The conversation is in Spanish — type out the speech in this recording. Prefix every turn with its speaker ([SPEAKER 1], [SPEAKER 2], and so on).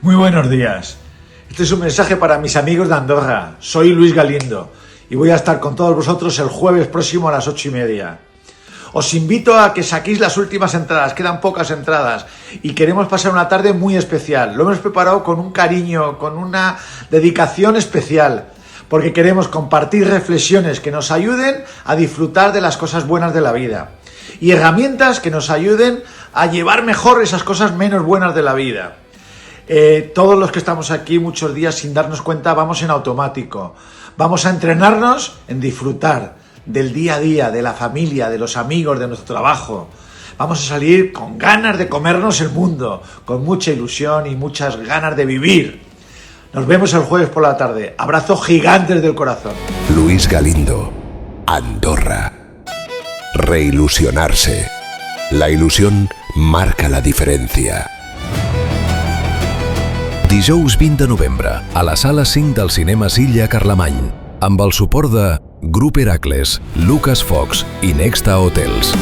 [SPEAKER 1] Muy buenos días. Este es un mensaje para mis amigos de Andorra. Soy Luis Galindo y voy a estar con todos vosotros el jueves próximo a las 8:30. Os invito a que saquéis las últimas entradas, quedan pocas entradas y queremos pasar una tarde muy especial. Lo hemos preparado con un cariño, con una dedicación especial, porque queremos compartir reflexiones que nos ayuden a disfrutar de las cosas buenas de la vida y herramientas que nos ayuden a llevar mejor esas cosas menos buenas de la vida. Todos los que estamos aquí muchos días sin darnos cuenta vamos en automático. Vamos a entrenarnos en disfrutar del día a día, de la familia, de los amigos, de nuestro trabajo. Vamos a salir con ganas de comernos el mundo, con mucha ilusión y muchas ganas de vivir. Nos vemos el jueves por la tarde. Abrazo gigante desde el corazón.
[SPEAKER 2] Luis Galindo, Andorra. Reilusionarse. La ilusión marca la diferència.
[SPEAKER 3] Dijous 20 de novembre, a la sala 5 del Cinema Silla Carlemany, amb el suport de Grup Heracles, Lucas Fox i Nexta Hotels.